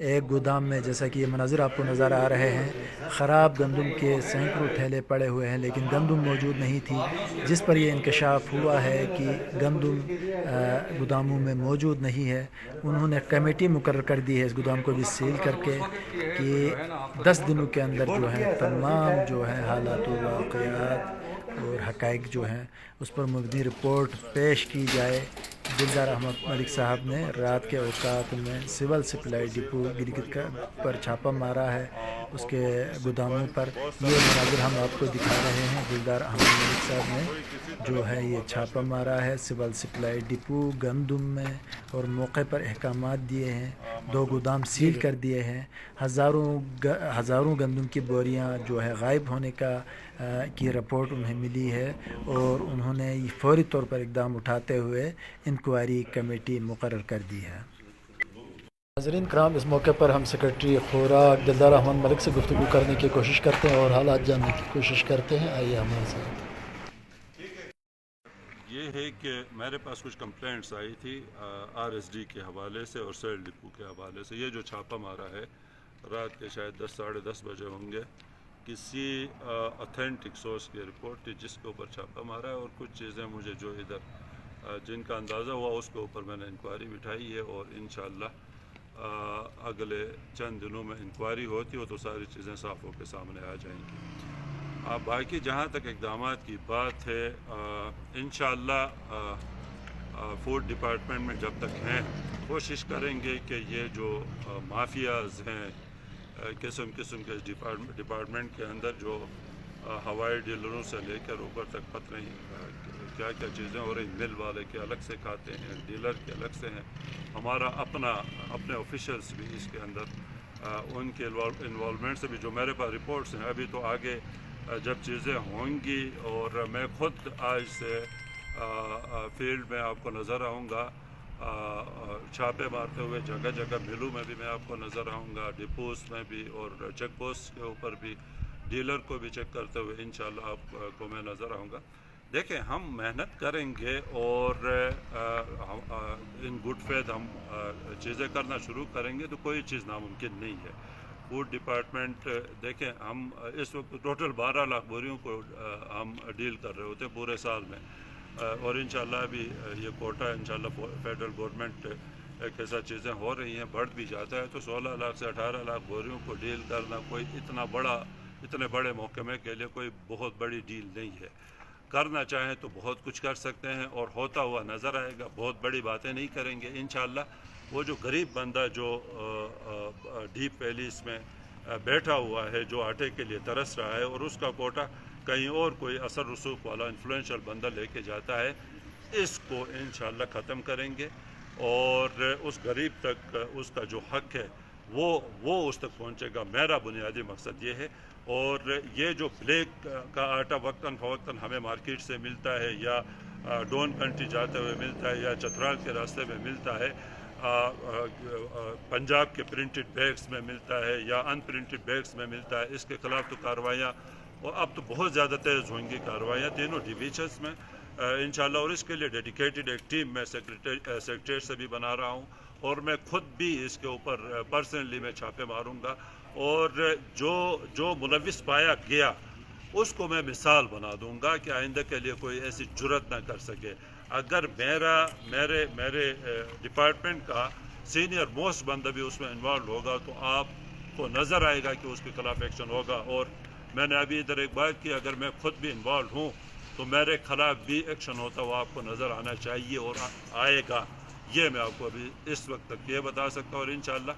ایک گودام میں جیسا کہ یہ مناظر آپ کو نظر آ رہے ہیں، خراب گندم کے سینکڑوں تھیلے پڑے ہوئے ہیں، لیکن گندم موجود نہیں تھی، جس پر یہ انکشاف ہوا ہے کہ گندم گوداموں میں موجود نہیں ہے۔ انہوں نے کمیٹی مقرر کر دی ہے اس گودام کو بھی سیل کر کے کہ 10 دنوں کے اندر جو ہے تمام جو ہے حالات و واقعات اور حقائق جو ہیں اس پر مبنی رپورٹ پیش کی جائے۔ دلدار احمد ملک صاحب نے رات کے اوقات میں سول سپلائی ڈپو گلگت پر چھاپہ مارا ہے، اس کے گوداموں پر۔ یہ مناظر ہم آپ کو دکھا رہے ہیں، دلدار احمد ملک صاحب نے جو ہے یہ چھاپہ مارا ہے سول سپلائی ڈپو گندم میں، اور موقع پر احکامات دیے ہیں، 2 گودام سیل کر دیے ہیں۔ ہزاروں گندم کی بوریاں جو ہے غائب ہونے کی رپورٹ انہیں ملی ہے، اور انہوں نے فوری طور پر اقدام اٹھاتے ہوئے انکوائری کمیٹی مقرر کر دی ہے۔ ناظرین کرام، اس موقع پر ہم سیکرٹری خوراک دلدار احمد ملک سے گفتگو کرنے کی کوشش کرتے ہیں اور حالات جاننے کی کوشش کرتے ہیں۔ آئیے ہمارے ساتھ۔ یہ ہے کہ میرے پاس کچھ کمپلینٹس آئی تھی RSD کے حوالے سے اور سیل ڈپو کے حوالے سے۔ یہ جو چھاپہ مارا ہے رات کے شاید 10 ساڑھے 10 بجے ہوں گے، کسی اتھینٹک سورس کی رپورٹ تھی جس کے اوپر چھاپہ مارا ہے، اور کچھ چیزیں مجھے جو ادھر جن کا اندازہ ہوا اس کے اوپر میں نے انکوائری بٹھائی ہے، اور انشاءاللہ اگلے چند دنوں میں انکوائری ہوتی ہو تو ساری چیزیں صاف ہو کے سامنے آ جائیں گی۔ باقی جہاں تک اقدامات کی بات ہے، انشاءاللہ فوڈ ڈپارٹمنٹ میں جب تک ہیں کوشش کریں گے کہ یہ جو مافیاز ہیں قسم قسم کے ڈپارٹمنٹ کے اندر جو ہوائی ڈیلروں سے لے کر اوپر تک پتہ نہیں کیا کیا چیزیں ہو رہی، مل والے کے الگ سے کھاتے ہیں، ڈیلر کے الگ سے ہیں، ہمارا اپنے آفیشلز بھی اس کے اندر ان کے انوالومنٹ سے بھی جو میرے پاس رپورٹس ہیں۔ ابھی تو آگے جب چیزیں ہوں گی اور میں خود آج سے فیلڈ میں آپ کو نظر آؤں گا، چھاپے مارتے ہوئے جگہ جگہ ملوں میں بھی میں آپ کو نظر آؤں گا، ڈپوز میں بھی، اور چیک پوسٹ کے اوپر بھی ڈیلر کو بھی چیک کرتے ہوئے انشاءاللہ آپ کو میں نظر آؤں گا۔ دیکھیں، ہم محنت کریں گے اور ان گڈ فیتھ ہم چیزیں کرنا شروع کریں گے تو کوئی چیز ناممکن نہیں ہے۔ فوڈ ڈپارٹمنٹ دیکھیں، ہم اس وقت ٹوٹل 12 لاکھ بوریوں کو ہم ڈیل کر رہے ہوتے ہیں پورے سال میں، اور انشاءاللہ ابھی یہ کوٹا انشاءاللہ فیڈرل گورنمنٹ کے ساتھ چیزیں ہو رہی ہیں، بڑھ بھی جاتا ہے، تو 16 لاکھ سے 18 لاکھ بوریوں کو ڈیل کرنا کوئی اتنے بڑے محکمے کے لیے کوئی بہت بڑی ڈیل نہیں ہے۔ کرنا چاہیں تو بہت کچھ کر سکتے ہیں اور ہوتا ہوا نظر آئے گا، بہت بڑی باتیں نہیں کریں گے انشاءاللہ۔ وہ جو غریب بندہ جو ڈیپ ویلیز میں بیٹھا ہوا ہے، جو آٹے کے لیے ترس رہا ہے اور اس کا کوٹا کہیں اور کوئی اثر رسوخ والا انفلوئنشل بندہ لے کے جاتا ہے، اس کو انشاءاللہ ختم کریں گے، اور اس غریب تک اس کا جو حق ہے وہ اس تک پہنچے گا۔ میرا بنیادی مقصد یہ ہے، اور یہ جو بلیک کا آٹا وقتاً فوقتاً ہمیں مارکیٹ سے ملتا ہے، یا ڈون کنٹری جاتے ہوئے ملتا ہے، یا چترال کے راستے میں ملتا ہے، پنجاب کے پرنٹڈ بیگز میں ملتا ہے، یا ان پرنٹڈ بیگز میں ملتا ہے، اس کے خلاف تو کارروائیاں، اور اب تو بہت زیادہ تیز ہوئیں گی کارروائیاں تینوں ڈویژنز میں انشاءاللہ، اور اس کے لیے ڈیڈیکیٹڈ ایک ٹیم میں سیکریٹریٹ سے بھی بنا رہا ہوں، اور میں خود بھی اس کے اوپر پرسنلی میں چھاپے ماروں گا، اور جو ملوث پایا گیا اس کو میں مثال بنا دوں گا کہ آئندہ کے لیے کوئی ایسی جرت نہ کر سکے۔ اگر میرے ڈپارٹمنٹ کا سینئر موسٹ بندہ بھی اس میں انوالو ہوگا تو آپ کو نظر آئے گا کہ اس کے خلاف ایکشن ہوگا، اور میں نے ابھی ادھر ایک بات کی، اگر میں خود بھی انوالو ہوں تو میرے خلاف بھی ایکشن ہوتا ہوا آپ کو نظر آنا چاہیے اور آئے گا۔ یہ میں آپ کو ابھی اس وقت تک یہ بتا سکتا ہوں، اور انشاءاللہ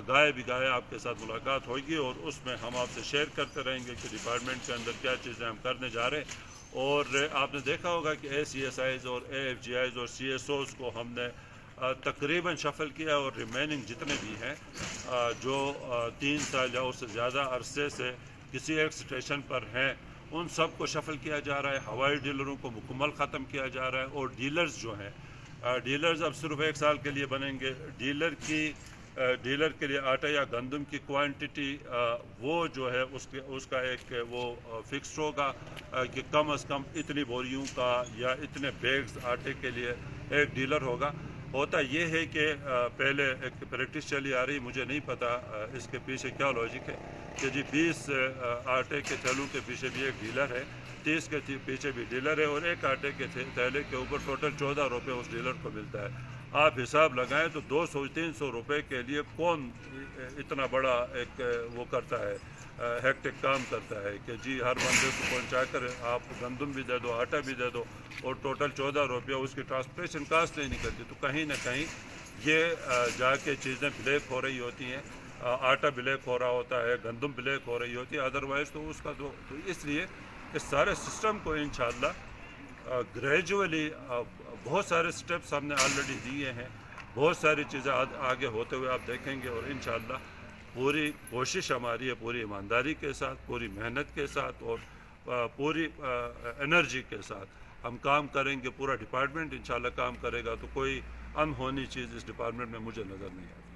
گائے بھی گائے آپ کے ساتھ ملاقات ہوگی، اور اس میں ہم آپ سے شیئر کرتے رہیں گے کہ ڈپارٹمنٹ کے اندر کیا چیزیں ہم کرنے جا رہے ہیں۔ اور آپ نے دیکھا ہوگا کہ ACSIs اور AFGIs اور CSOs کو ہم نے تقریباً شفل کیا، اور ریمیننگ جتنے بھی ہیں جو 3 سال یا اس سے زیادہ عرصے سے کسی ایک سٹیشن پر ہیں، ان سب کو شفل کیا جا رہا ہے، ہوائی ڈیلروں کو مکمل ختم کیا جا رہا ہے، اور ڈیلرز جو ہیں، ڈیلرز اب صرف 1 سال کے لیے بنیں گے۔ ڈیلر کے لیے آٹا یا گندم کی کوانٹٹی وہ جو ہے اس کا ایک وہ فکسڈ ہوگا کہ کم از کم اتنی بوریوں کا یا اتنے بیگز آٹے کے لیے ایک ڈیلر ہوگا، ہوتا یہ ہے کہ پہلے ایک پریکٹس چلی آ رہی، مجھے نہیں پتا اس کے پیچھے کیا لاجک ہے کہ جی 20 آٹے کے تھیلوں کے پیچھے بھی ایک ڈیلر ہے، 30 کے پیچھے بھی ڈیلر ہے، اور ایک آٹے کے تھیلے کے اوپر ٹوٹل 14 روپے اس ڈیلر کو ملتا ہے۔ آپ حساب لگائیں تو 200-300 روپے کے لیے کون اتنا بڑا ایک وہ کرتا ہے، ہیکٹک کام کرتا ہے کہ جی ہر بندے کو پہنچا کر آپ گندم بھی دے دو، آٹا بھی دے دو، اور ٹوٹل 14 روپیہ اس کی ٹرانسپورٹیشن کاسٹ نہیں نکلتی، تو کہیں نہ کہیں یہ جا کے چیزیں بلیک ہو رہی ہوتی ہیں، آٹا بلیک ہو رہا ہوتا ہے، گندم بلیک ہو رہی ہوتی ہے، ادروائز تو اس کا تو اس لیے اس سارے سسٹم کو انشاءاللہ گریجولی بہت سارے سٹیپس ہم نے آلریڈی دیے ہیں، بہت ساری چیزیں آگے ہوتے ہوئے آپ دیکھیں گے، اور انشاءاللہ پوری کوشش ہماری ہے، پوری ایمانداری کے ساتھ، پوری محنت کے ساتھ، اور پوری انرجی کے ساتھ ہم کام کریں گے، پورا ڈپارٹمنٹ انشاءاللہ کام کرے گا، تو کوئی انہونی چیز اس ڈپارٹمنٹ میں مجھے نظر نہیں آتی۔